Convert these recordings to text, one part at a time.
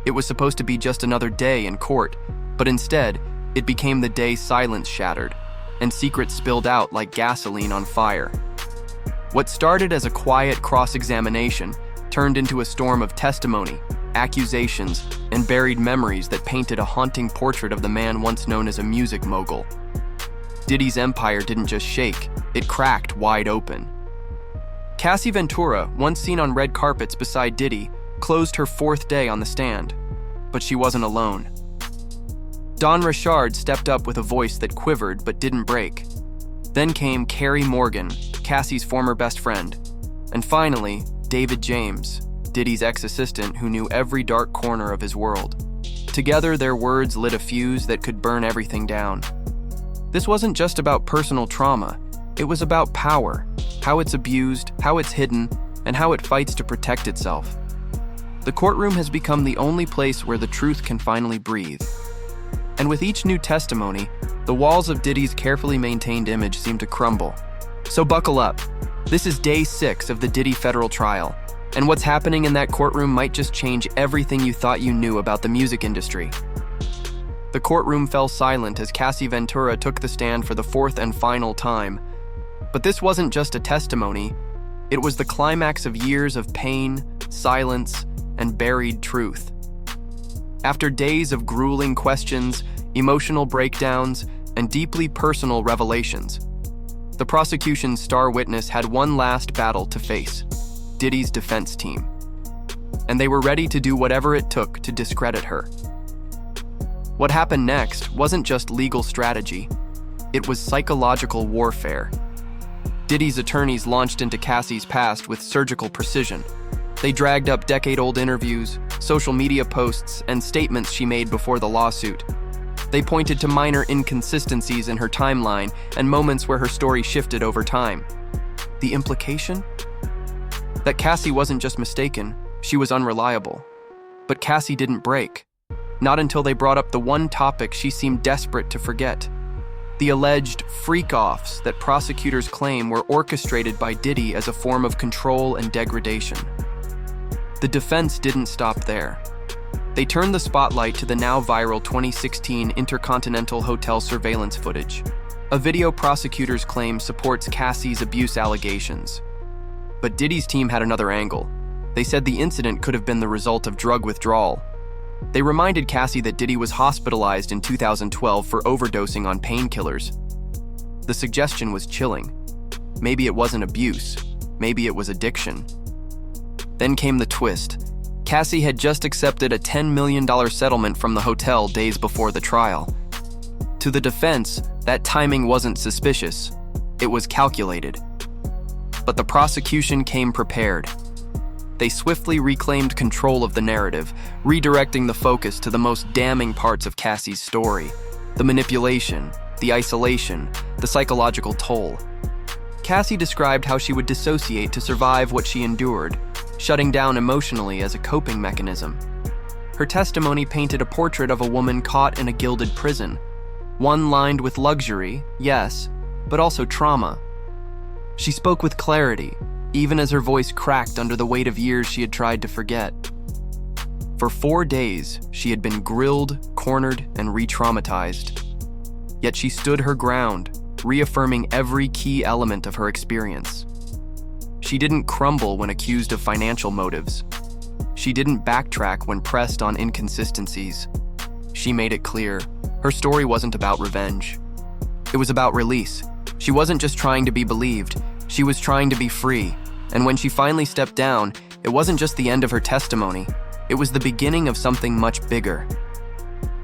It was supposed to be just another day in court, but instead, it became the day silence shattered, and secrets spilled out like gasoline on fire. What started as a quiet cross-examination turned into a storm of testimony, accusations, and buried memories that painted a haunting portrait of the man once known as a music mogul. Diddy's empire didn't just shake, it cracked wide open. Cassie Ventura, once seen on red carpets beside Diddy, closed her 4th day on the stand. But she wasn't alone. Don Richard stepped up with a voice that quivered but didn't break. Then came Kerry Morgan, Cassie's former best friend. And finally, David James, Diddy's ex-assistant who knew every dark corner of his world. Together, their words lit a fuse that could burn everything down. This wasn't just about personal trauma. It was about power, how it's abused, how it's hidden, and how it fights to protect itself. The courtroom has become the only place where the truth can finally breathe. And with each new testimony, the walls of Diddy's carefully maintained image seem to crumble. So buckle up. This is day 6 of the Diddy federal trial, and what's happening in that courtroom might just change everything you thought you knew about the music industry. The courtroom fell silent as Cassie Ventura took the stand for the 4th and final time. But this wasn't just a testimony, it was the climax of years of pain, silence, and buried truth. After days of grueling questions, emotional breakdowns, and deeply personal revelations, the prosecution's star witness had one last battle to face: Diddy's defense team. And they were ready to do whatever it took to discredit her. What happened next wasn't just legal strategy, it was psychological warfare. Diddy's attorneys launched into Cassie's past with surgical precision. They dragged up decade-old interviews, social media posts, and statements she made before the lawsuit. They pointed to minor inconsistencies in her timeline and moments where her story shifted over time. The implication? That Cassie wasn't just mistaken, she was unreliable. But Cassie didn't break. Not until they brought up the one topic she seemed desperate to forget: the alleged freak-offs that prosecutors claim were orchestrated by Diddy as a form of control and degradation. The defense didn't stop there. They turned the spotlight to the now viral 2016 Intercontinental Hotel surveillance footage, a video prosecutors claim supports Cassie's abuse allegations. But Diddy's team had another angle. They said the incident could have been the result of drug withdrawal. They reminded Cassie that Diddy was hospitalized in 2012 for overdosing on painkillers. The suggestion was chilling. Maybe it wasn't abuse, maybe it was addiction. Then came the twist. Cassie had just accepted a $10 million settlement from the hotel days before the trial. To the defense, that timing wasn't suspicious. It was calculated. But the prosecution came prepared. They swiftly reclaimed control of the narrative, redirecting the focus to the most damning parts of Cassie's story: the manipulation, the isolation, the psychological toll. Cassie described how she would dissociate to survive what she endured, shutting down emotionally as a coping mechanism. Her testimony painted a portrait of a woman caught in a gilded prison, one lined with luxury, yes, but also trauma. She spoke with clarity, even as her voice cracked under the weight of years she had tried to forget. For 4 days, she had been grilled, cornered, and re-traumatized. Yet she stood her ground, reaffirming every key element of her experience. She didn't crumble when accused of financial motives. She didn't backtrack when pressed on inconsistencies. She made it clear, her story wasn't about revenge. It was about release. She wasn't just trying to be believed, she was trying to be free. And when she finally stepped down, it wasn't just the end of her testimony, it was the beginning of something much bigger.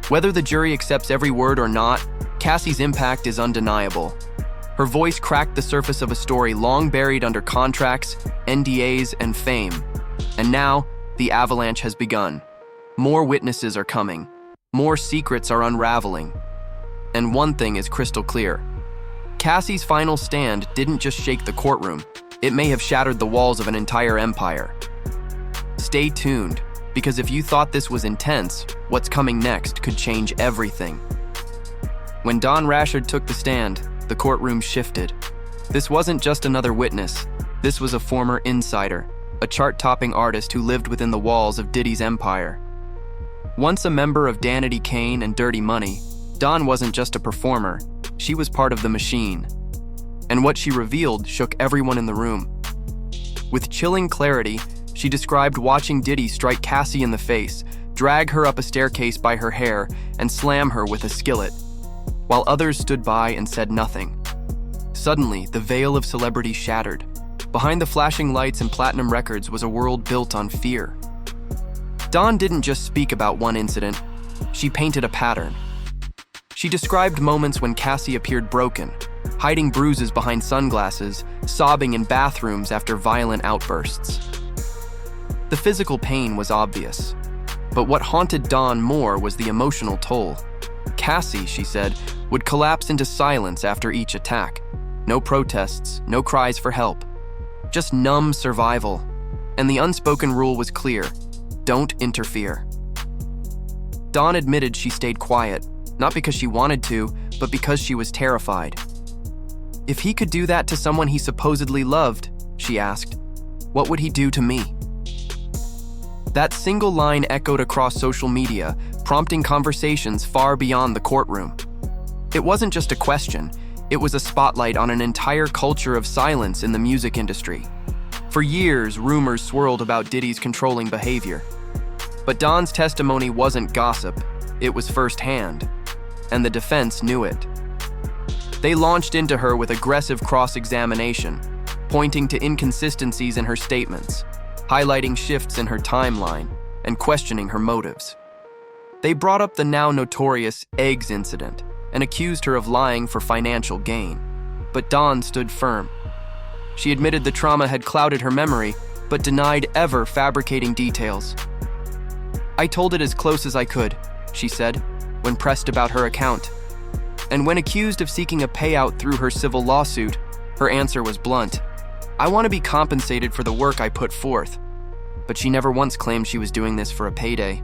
Whether the jury accepts every word or not, Cassie's impact is undeniable. Her voice cracked the surface of a story long buried under contracts, NDAs, and fame. And now, the avalanche has begun. More witnesses are coming. More secrets are unraveling. And one thing is crystal clear. Cassie's final stand didn't just shake the courtroom. It may have shattered the walls of an entire empire. Stay tuned, because if you thought this was intense, what's coming next could change everything. When Don Richard took the stand, the courtroom shifted. This wasn't just another witness. This was a former insider, a chart-topping artist who lived within the walls of Diddy's empire. Once a member of Danity Kane and Dirty Money, Dawn wasn't just a performer, she was part of the machine. And what she revealed shook everyone in the room. With chilling clarity, she described watching Diddy strike Cassie in the face, drag her up a staircase by her hair, and slam her with a skillet, while others stood by and said nothing. Suddenly, the veil of celebrity shattered. Behind the flashing lights and platinum records was a world built on fear. Dawn didn't just speak about one incident, she painted a pattern. She described moments when Cassie appeared broken, hiding bruises behind sunglasses, sobbing in bathrooms after violent outbursts. The physical pain was obvious, but what haunted Dawn more was the emotional toll. Cassie, she said, would collapse into silence after each attack. No protests, no cries for help. Just numb survival. And the unspoken rule was clear: don't interfere. Dawn admitted she stayed quiet, not because she wanted to, but because she was terrified. If he could do that to someone he supposedly loved, she asked, what would he do to me? That single line echoed across social media, prompting conversations far beyond the courtroom. It wasn't just a question, it was a spotlight on an entire culture of silence in the music industry. For years, rumors swirled about Diddy's controlling behavior. But Dawn's testimony wasn't gossip, it was firsthand, and the defense knew it. They launched into her with aggressive cross-examination, pointing to inconsistencies in her statements, highlighting shifts in her timeline, and questioning her motives. They brought up the now notorious eggs incident and accused her of lying for financial gain. But Dawn stood firm. She admitted the trauma had clouded her memory, but denied ever fabricating details. I told it as close as I could, she said, when pressed about her account. And when accused of seeking a payout through her civil lawsuit, her answer was blunt. I want to be compensated for the work I put forth. But she never once claimed she was doing this for a payday.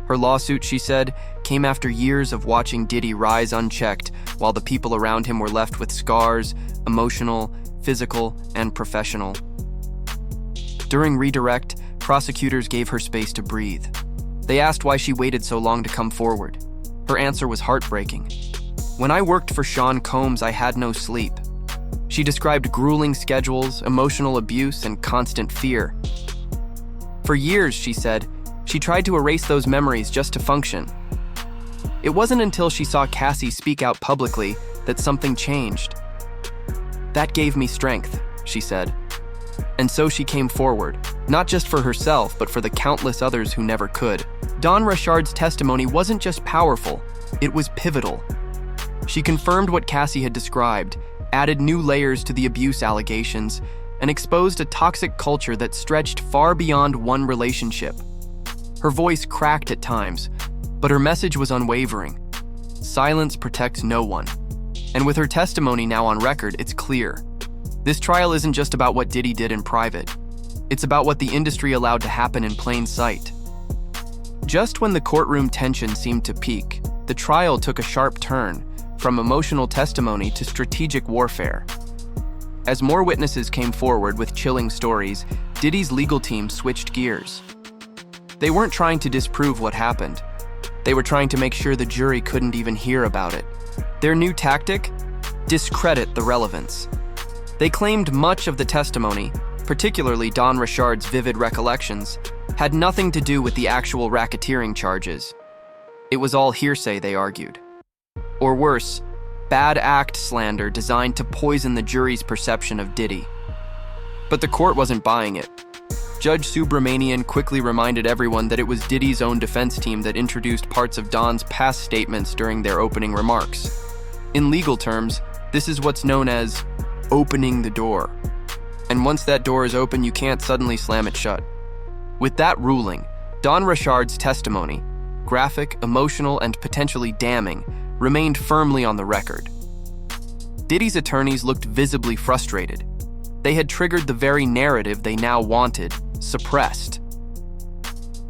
Her lawsuit, she said, came after years of watching Diddy rise unchecked while the people around him were left with scars, emotional, physical, and professional. During redirect, prosecutors gave her space to breathe. They asked why she waited so long to come forward. Her answer was heartbreaking. When I worked for Sean Combs, I had no sleep. She described grueling schedules, emotional abuse, and constant fear. For years, she said, she tried to erase those memories just to function. It wasn't until she saw Cassie speak out publicly that something changed. That gave me strength, she said. And so she came forward, not just for herself, but for the countless others who never could. Dawn Richard's testimony wasn't just powerful, it was pivotal. She confirmed what Cassie had described, added new layers to the abuse allegations, and exposed a toxic culture that stretched far beyond one relationship. Her voice cracked at times, but her message was unwavering. Silence protects no one. And with her testimony now on record, it's clear. This trial isn't just about what Diddy did in private. It's about what the industry allowed to happen in plain sight. Just when the courtroom tension seemed to peak, the trial took a sharp turn, from emotional testimony to strategic warfare. As more witnesses came forward with chilling stories, Diddy's legal team switched gears. They weren't trying to disprove what happened. They were trying to make sure the jury couldn't even hear about it. Their new tactic? Discredit the relevance. They claimed much of the testimony, particularly Dawn Richard's vivid recollections, had nothing to do with the actual racketeering charges. It was all hearsay, they argued. Or worse, bad act slander designed to poison the jury's perception of Diddy. But the court wasn't buying it. Judge Subramanian quickly reminded everyone that it was Diddy's own defense team that introduced parts of Dawn's past statements during their opening remarks. In legal terms, this is what's known as opening the door. And once that door is open, you can't suddenly slam it shut. With that ruling, Dawn Richard's testimony, graphic, emotional, and potentially damning, remained firmly on the record. Diddy's attorneys looked visibly frustrated. They had triggered the very narrative they now wanted, suppressed.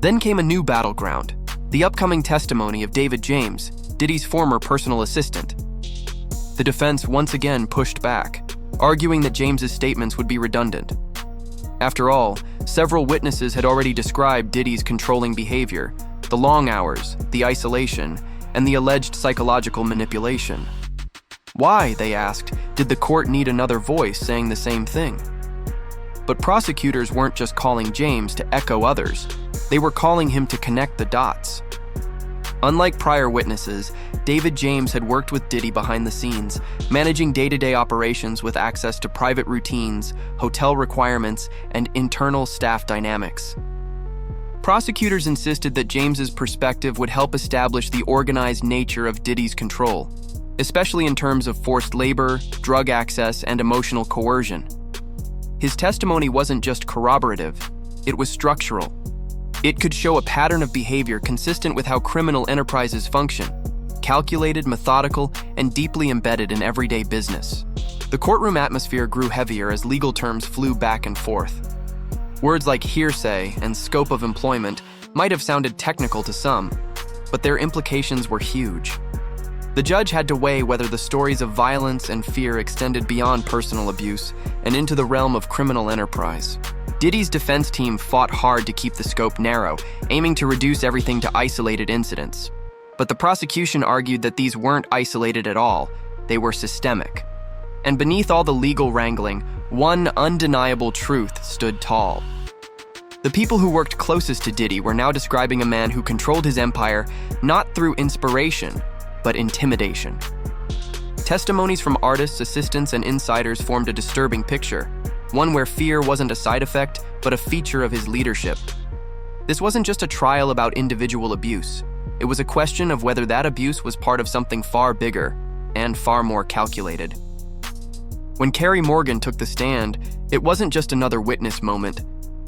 Then came a new battleground, the upcoming testimony of David James, Diddy's former personal assistant. The defense once again pushed back, arguing that James's statements would be redundant. After all, several witnesses had already described Diddy's controlling behavior, The long hours, the isolation, and the alleged psychological manipulation. Why, they asked, did the court need another voice saying the same thing? But prosecutors weren't just calling James to echo others, they were calling him to connect the dots. Unlike prior witnesses, David James had worked with Diddy behind the scenes, managing day-to-day operations with access to private routines, hotel requirements, and internal staff dynamics. Prosecutors insisted that James's perspective would help establish the organized nature of Diddy's control, especially in terms of forced labor, drug access, and emotional coercion. His testimony wasn't just corroborative, it was structural. It could show a pattern of behavior consistent with how criminal enterprises function, calculated, methodical, and deeply embedded in everyday business. The courtroom atmosphere grew heavier as legal terms flew back and forth. Words like hearsay and scope of employment might have sounded technical to some, but their implications were huge. The judge had to weigh whether the stories of violence and fear extended beyond personal abuse and into the realm of criminal enterprise. Diddy's defense team fought hard to keep the scope narrow, aiming to reduce everything to isolated incidents. But the prosecution argued that these weren't isolated at all, they were systemic. And beneath all the legal wrangling, one undeniable truth stood tall. The people who worked closest to Diddy were now describing a man who controlled his empire not through inspiration, but intimidation. Testimonies from artists, assistants, and insiders formed a disturbing picture, one where fear wasn't a side effect, but a feature of his leadership. This wasn't just a trial about individual abuse. It was a question of whether that abuse was part of something far bigger and far more calculated. When Kerry Morgan took the stand, it wasn't just another witness moment.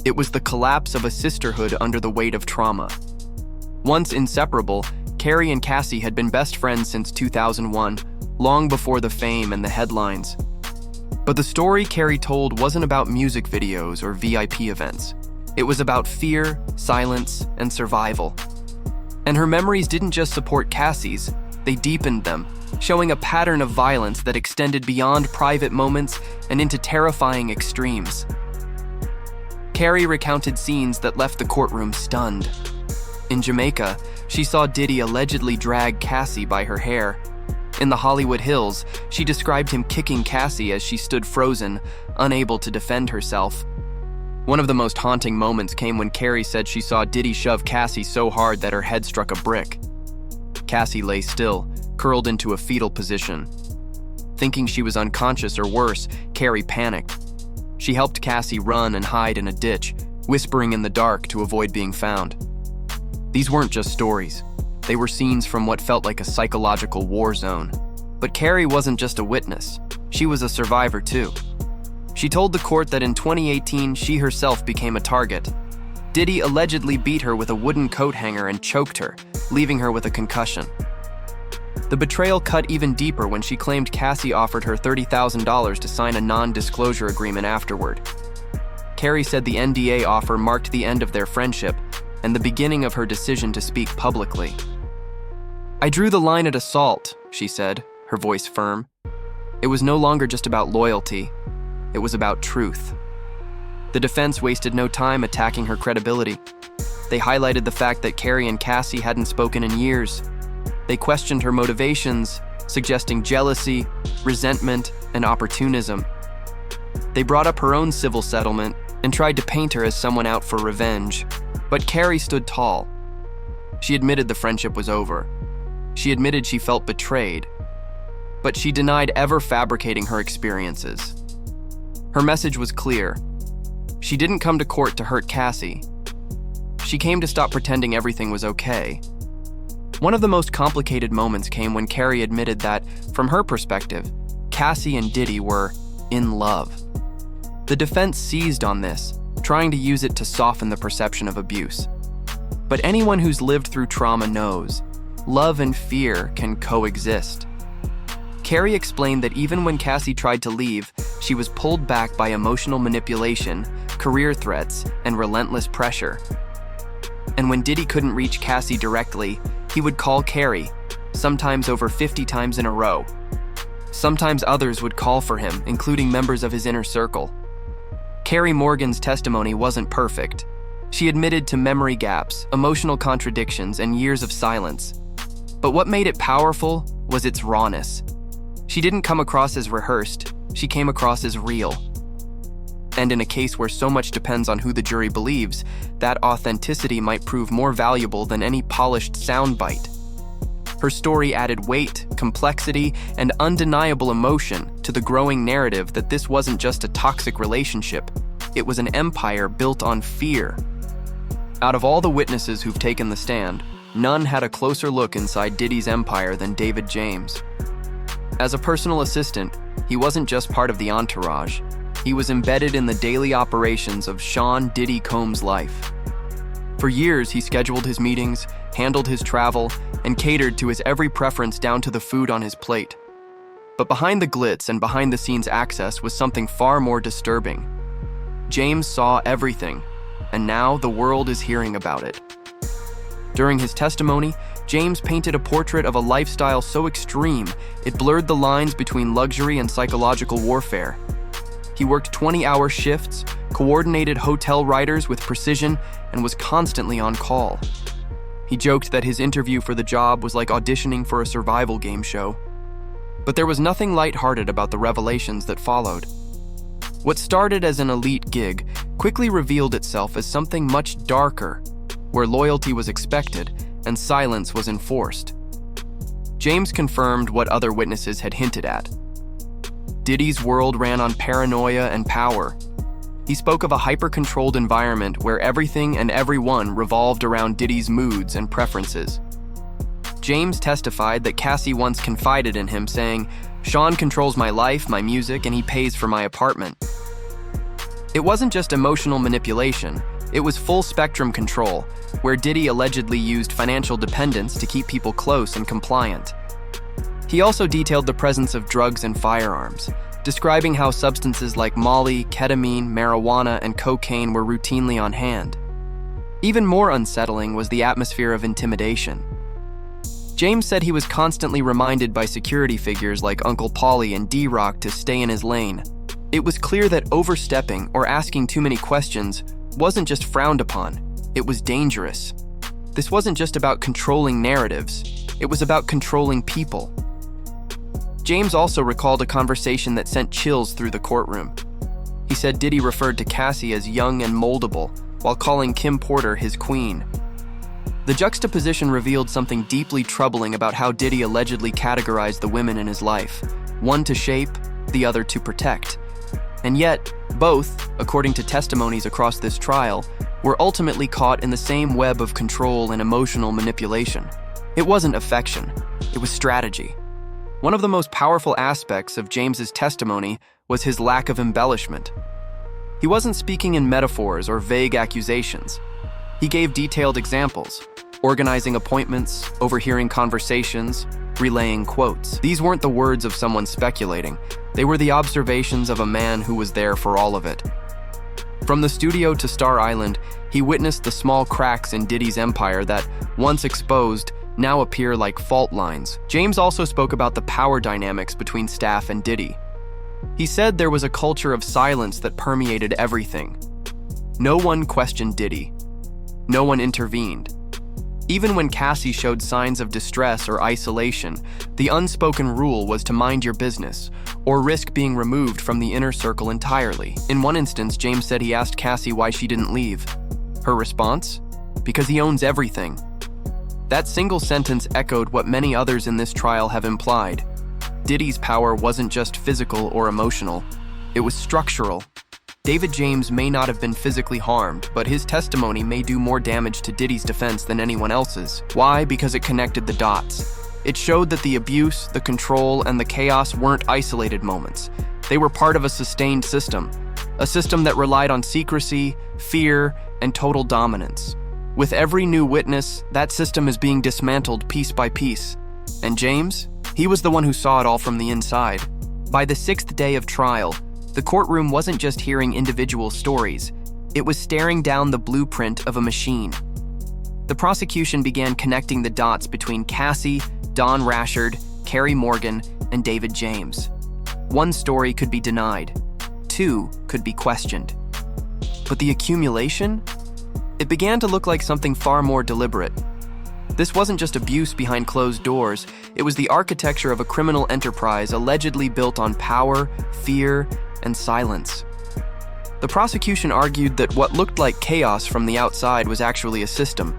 It was the collapse of a sisterhood under the weight of trauma. Once inseparable, Kerry and Cassie had been best friends since 2001, long before the fame and the headlines. But the story Kerry told wasn't about music videos or VIP events. It was about fear, silence, and survival. And her memories didn't just support Cassie's, they deepened them, showing a pattern of violence that extended beyond private moments and into terrifying extremes. Kerry recounted scenes that left the courtroom stunned. In Jamaica, she saw Diddy allegedly drag Cassie by her hair. In the Hollywood Hills, she described him kicking Cassie as she stood frozen, unable to defend herself. One of the most haunting moments came when Kerry said she saw Diddy shove Cassie so hard that her head struck a brick. Cassie lay still, curled into a fetal position. Thinking she was unconscious or worse, Kerry panicked. She helped Cassie run and hide in a ditch, whispering in the dark to avoid being found. These weren't just stories. They were scenes from what felt like a psychological war zone. But Kerry wasn't just a witness. She was a survivor too. She told the court that in 2018, she herself became a target. Diddy allegedly beat her with a wooden coat hanger and choked her, leaving her with a concussion. The betrayal cut even deeper when she claimed Cassie offered her $30,000 to sign a non-disclosure agreement afterward. Kerry said the NDA offer marked the end of their friendship and the beginning of her decision to speak publicly. "I drew the line at assault," she said, her voice firm. It was no longer just about loyalty. It was about truth. The defense wasted no time attacking her credibility. They highlighted the fact that Kerry and Cassie hadn't spoken in years. They questioned her motivations, suggesting jealousy, resentment, and opportunism. They brought up her own civil settlement and tried to paint her as someone out for revenge. But Kerry stood tall. She admitted the friendship was over. She admitted she felt betrayed. But she denied ever fabricating her experiences. Her message was clear. She didn't come to court to hurt Cassie. She came to stop pretending everything was okay. One of the most complicated moments came when Kerry admitted that, from her perspective, Cassie and Diddy were in love. The defense seized on this, trying to use it to soften the perception of abuse. But anyone who's lived through trauma knows, love and fear can coexist. Kerry explained that even when Cassie tried to leave, she was pulled back by emotional manipulation, career threats, and relentless pressure. And when Diddy couldn't reach Cassie directly, he would call Kerry, sometimes over 50 times in a row. Sometimes others would call for him, including members of his inner circle. Kerry Morgan's testimony wasn't perfect. She admitted to memory gaps, emotional contradictions, and years of silence. But what made it powerful was its rawness. She didn't come across as rehearsed, she came across as real. And in a case where so much depends on who the jury believes, that authenticity might prove more valuable than any polished soundbite. Her story added weight, complexity, and undeniable emotion to the growing narrative that this wasn't just a toxic relationship, it was an empire built on fear. Out of all the witnesses who've taken the stand, none had a closer look inside Diddy's empire than David James. As a personal assistant, he wasn't just part of the entourage. He was embedded in the daily operations of Sean Diddy Combs' life. For years, he scheduled his meetings, handled his travel, and catered to his every preference down to the food on his plate. But behind the glitz and behind-the-scenes access was something far more disturbing. James saw everything, and now the world is hearing about it. During his testimony, James painted a portrait of a lifestyle so extreme, it blurred the lines between luxury and psychological warfare. He worked 20-hour shifts, coordinated hotel riders with precision, and was constantly on call. He joked that his interview for the job was like auditioning for a survival game show. But there was nothing lighthearted about the revelations that followed. What started as an elite gig quickly revealed itself as something much darker, where loyalty was expected and silence was enforced. James confirmed what other witnesses had hinted at. Diddy's world ran on paranoia and power. He spoke of a hyper-controlled environment where everything and everyone revolved around Diddy's moods and preferences. James testified that Cassie once confided in him, saying, "Sean controls my life, my music, and he pays for my apartment." It wasn't just emotional manipulation, it was full-spectrum control, where Diddy allegedly used financial dependence to keep people close and compliant. He also detailed the presence of drugs and firearms, describing how substances like Molly, ketamine, marijuana, and cocaine were routinely on hand. Even more unsettling was the atmosphere of intimidation. James said he was constantly reminded by security figures like Uncle Paulie and D-Rock to stay in his lane. It was clear that overstepping or asking too many questions wasn't just frowned upon, it was dangerous. This wasn't just about controlling narratives, it was about controlling people. James also recalled a conversation that sent chills through the courtroom. He said Diddy referred to Cassie as young and moldable, while calling Kim Porter his queen. The juxtaposition revealed something deeply troubling about how Diddy allegedly categorized the women in his life, one to shape, the other to protect. And yet, both, according to testimonies across this trial, were ultimately caught in the same web of control and emotional manipulation. It wasn't affection, it was strategy. One of the most powerful aspects of James's testimony was his lack of embellishment. He wasn't speaking in metaphors or vague accusations. He gave detailed examples, organizing appointments, overhearing conversations, relaying quotes. These weren't the words of someone speculating. They were the observations of a man who was there for all of it. From the studio to Star Island, he witnessed the small cracks in Diddy's empire that, once exposed, now appear like fault lines. James also spoke about the power dynamics between staff and Diddy. He said there was a culture of silence that permeated everything. No one questioned Diddy. No one intervened. Even when Cassie showed signs of distress or isolation, the unspoken rule was to mind your business, or risk being removed from the inner circle entirely. In one instance, James said he asked Cassie why she didn't leave. Her response? Because he owns everything. That single sentence echoed what many others in this trial have implied. Diddy's power wasn't just physical or emotional, it was structural. David James may not have been physically harmed, but his testimony may do more damage to Diddy's defense than anyone else's. Why? Because it connected the dots. It showed that the abuse, the control, and the chaos weren't isolated moments. They were part of a sustained system, a system that relied on secrecy, fear, and total dominance. With every new witness, that system is being dismantled piece by piece. And James? He was the one who saw it all from the inside. By the 6th day of trial, the courtroom wasn't just hearing individual stories, it was staring down the blueprint of a machine. The prosecution began connecting the dots between Cassie, Don Rashard, Kerry Morgan, and David James. One story could be denied, two could be questioned. But the accumulation? It began to look like something far more deliberate. This wasn't just abuse behind closed doors, it was the architecture of a criminal enterprise allegedly built on power, fear, and silence. The prosecution argued that what looked like chaos from the outside was actually a system,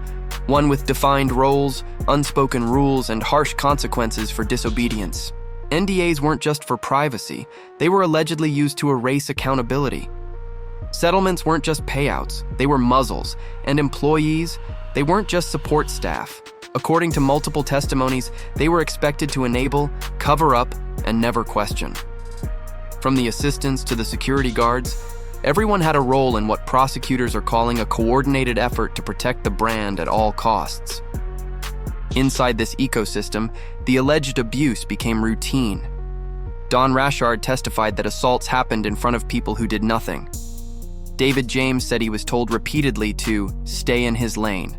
one with defined roles, unspoken rules, and harsh consequences for disobedience. NDAs weren't just for privacy, they were allegedly used to erase accountability. Settlements weren't just payouts, they were muzzles, and employees, they weren't just support staff. According to multiple testimonies, they were expected to enable, cover up, and never question. From the assistants to the security guards, everyone had a role in what prosecutors are calling a coordinated effort to protect the brand at all costs. Inside this ecosystem, the alleged abuse became routine. Don Rashard testified that assaults happened in front of people who did nothing. David James said he was told repeatedly to stay in his lane.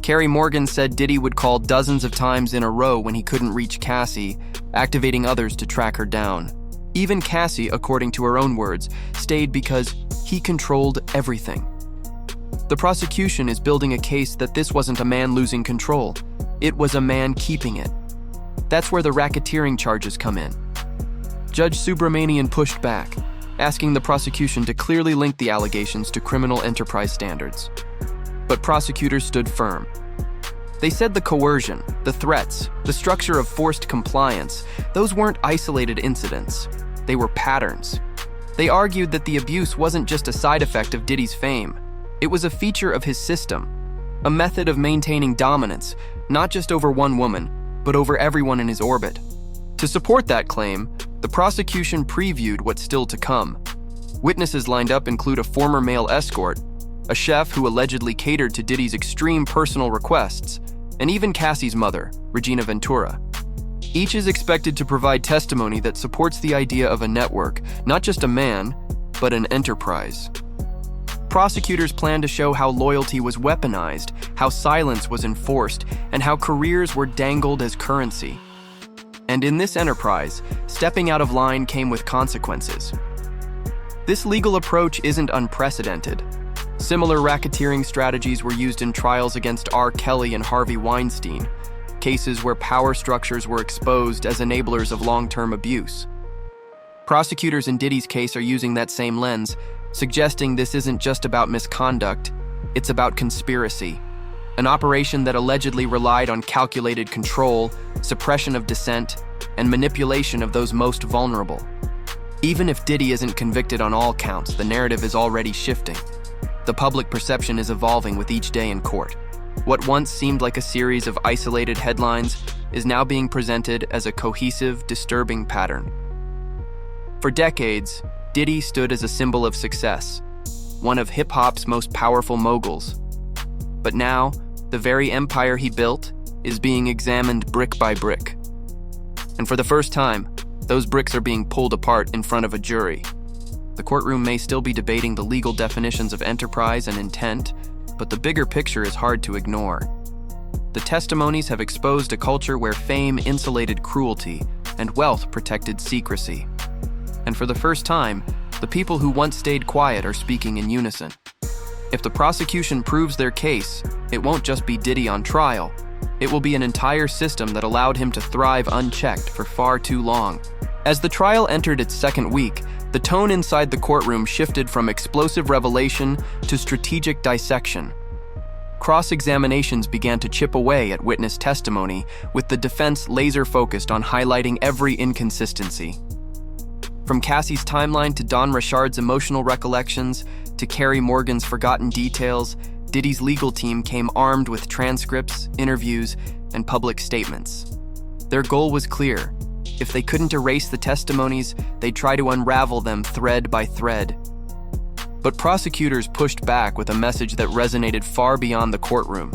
Kerry Morgan said Diddy would call dozens of times in a row when he couldn't reach Cassie, activating others to track her down. Even Cassie, according to her own words, stayed because he controlled everything. The prosecution is building a case that this wasn't a man losing control, it was a man keeping it. That's where the racketeering charges come in. Judge Subramanian pushed back, asking the prosecution to clearly link the allegations to criminal enterprise standards. But prosecutors stood firm. They said the coercion, the threats, the structure of forced compliance, those weren't isolated incidents. They were patterns. They argued that the abuse wasn't just a side effect of Diddy's fame. It was a feature of his system, a method of maintaining dominance, not just over one woman, but over everyone in his orbit. To support that claim, the prosecution previewed what's still to come. Witnesses lined up include a former male escort, a chef who allegedly catered to Diddy's extreme personal requests, and even Cassie's mother, Regina Ventura. Each is expected to provide testimony that supports the idea of a network, not just a man, but an enterprise. Prosecutors plan to show how loyalty was weaponized, how silence was enforced, and how careers were dangled as currency. And in this enterprise, stepping out of line came with consequences. This legal approach isn't unprecedented. Similar racketeering strategies were used in trials against R. Kelly and Harvey Weinstein, cases where power structures were exposed as enablers of long-term abuse. Prosecutors in Diddy's case are using that same lens, suggesting this isn't just about misconduct, it's about conspiracy, an operation that allegedly relied on calculated control, suppression of dissent, and manipulation of those most vulnerable. Even if Diddy isn't convicted on all counts, the narrative is already shifting. The public perception is evolving with each day in court. What once seemed like a series of isolated headlines is now being presented as a cohesive, disturbing pattern. For decades, Diddy stood as a symbol of success, one of hip-hop's most powerful moguls. But now, the very empire he built is being examined brick by brick. And for the first time, those bricks are being pulled apart in front of a jury. The courtroom may still be debating the legal definitions of enterprise and intent, but the bigger picture is hard to ignore. The testimonies have exposed a culture where fame insulated cruelty and wealth protected secrecy. And for the first time, the people who once stayed quiet are speaking in unison. If the prosecution proves their case, it won't just be Diddy on trial. It will be an entire system that allowed him to thrive unchecked for far too long. As the trial entered its second week, the tone inside the courtroom shifted from explosive revelation to strategic dissection. Cross-examinations began to chip away at witness testimony, with the defense laser-focused on highlighting every inconsistency. From Cassie's timeline to Don Rashard's emotional recollections to Kerry Morgan's forgotten details, Diddy's legal team came armed with transcripts, interviews, and public statements. Their goal was clear. If they couldn't erase the testimonies, they'd try to unravel them thread by thread. But prosecutors pushed back with a message that resonated far beyond the courtroom.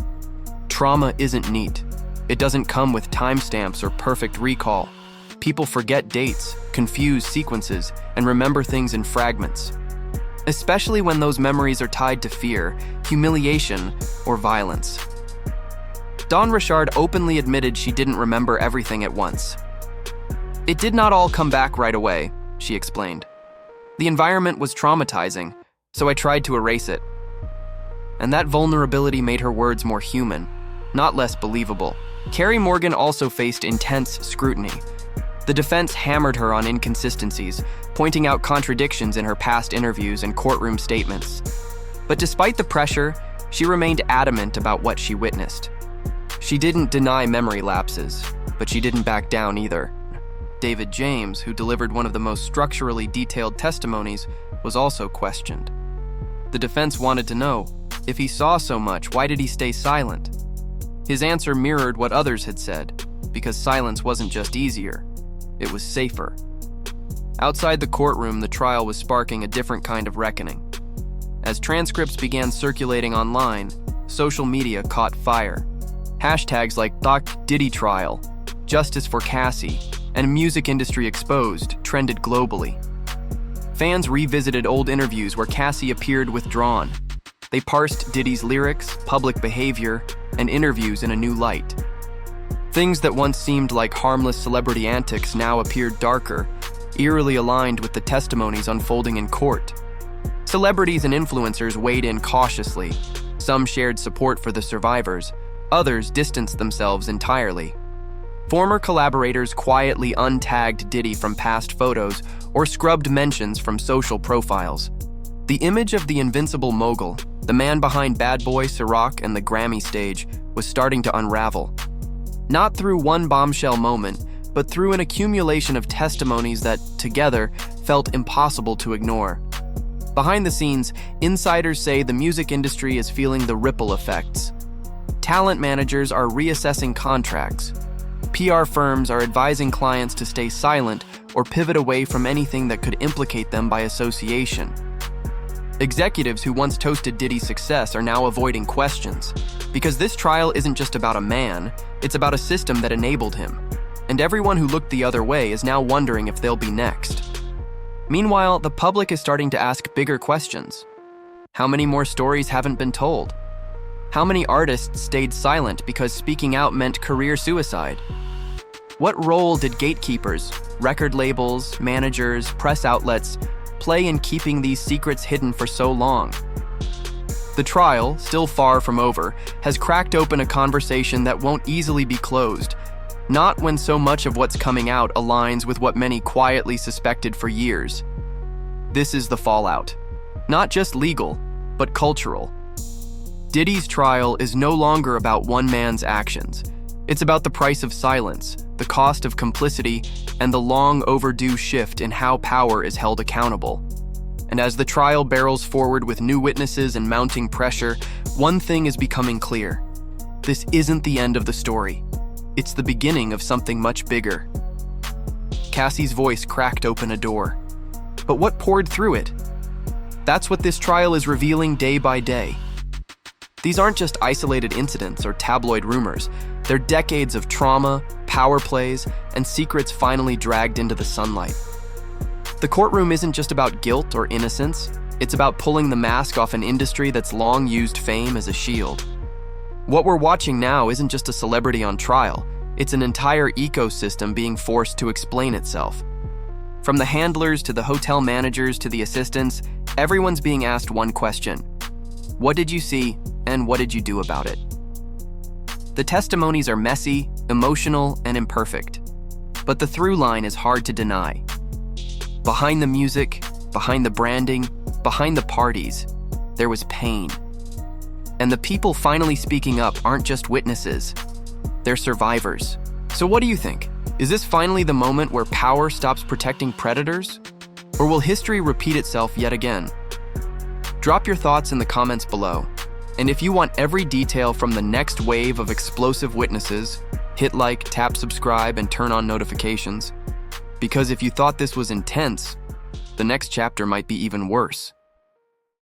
Trauma isn't neat. It doesn't come with timestamps or perfect recall. People forget dates, confuse sequences, and remember things in fragments. Especially when those memories are tied to fear, humiliation, or violence. Don Rashard openly admitted she didn't remember everything at once. It did not all come back right away, she explained. The environment was traumatizing, so I tried to erase it. and that vulnerability made her words more human, not less believable. Kerry Morgan also faced intense scrutiny. The defense hammered her on inconsistencies, pointing out contradictions in her past interviews and courtroom statements. But despite the pressure, she remained adamant about what she witnessed. She didn't deny memory lapses, but she didn't back down either. David James, who delivered one of the most structurally detailed testimonies, was also questioned. The defense wanted to know, if he saw so much, why did he stay silent? His answer mirrored what others had said, because silence wasn't just easier, it was safer. Outside the courtroom, the trial was sparking a different kind of reckoning. As transcripts began circulating online, social media caught fire. Hashtags like Diddy Trial, Justice for Cassie, and Music Industry Exposed trended globally. Fans revisited old interviews where Cassie appeared withdrawn. They parsed Diddy's lyrics, public behavior, and interviews in a new light. Things that once seemed like harmless celebrity antics now appeared darker, eerily aligned with the testimonies unfolding in court. Celebrities and influencers weighed in cautiously. Some shared support for the survivors, others distanced themselves entirely. Former collaborators quietly untagged Diddy from past photos or scrubbed mentions from social profiles. The image of the invincible mogul, the man behind Bad Boy, Ciroc, and the Grammy stage, was starting to unravel. Not through one bombshell moment, but through an accumulation of testimonies that, together, felt impossible to ignore. Behind the scenes, insiders say the music industry is feeling the ripple effects. Talent managers are reassessing contracts. PR firms are advising clients to stay silent or pivot away from anything that could implicate them by association. Executives who once toasted Diddy's success are now avoiding questions, because this trial isn't just about a man, it's about a system that enabled him. And everyone who looked the other way is now wondering if they'll be next. Meanwhile, the public is starting to ask bigger questions. How many more stories haven't been told? How many artists stayed silent because speaking out meant career suicide? What role did gatekeepers, record labels, managers, press outlets play in keeping these secrets hidden for so long? The trial, still far from over, has cracked open a conversation that won't easily be closed, not when so much of what's coming out aligns with what many quietly suspected for years. This is the fallout. Not just legal, but cultural. Diddy's trial is no longer about one man's actions. It's about the price of silence, the cost of complicity, and the long overdue shift in how power is held accountable. And as the trial barrels forward with new witnesses and mounting pressure, one thing is becoming clear. This isn't the end of the story. It's the beginning of something much bigger. Cassie's voice cracked open a door. But what poured through it? That's what this trial is revealing day by day. These aren't just isolated incidents or tabloid rumors. They're decades of trauma, power plays, and secrets finally dragged into the sunlight. The courtroom isn't just about guilt or innocence. It's about pulling the mask off an industry that's long used fame as a shield. What we're watching now isn't just a celebrity on trial. It's an entire ecosystem being forced to explain itself. From the handlers to the hotel managers to the assistants, everyone's being asked one question. What did you see, and what did you do about it? The testimonies are messy, emotional, and imperfect, but the through line is hard to deny. Behind the music, behind the branding, behind the parties, there was pain. And the people finally speaking up aren't just witnesses, they're survivors. So what do you think? Is this finally the moment where power stops protecting predators? Or will history repeat itself yet again? Drop your thoughts in the comments below. And if you want every detail from the next wave of explosive witnesses, hit like, tap subscribe, and turn on notifications. Because if you thought this was intense, the next chapter might be even worse.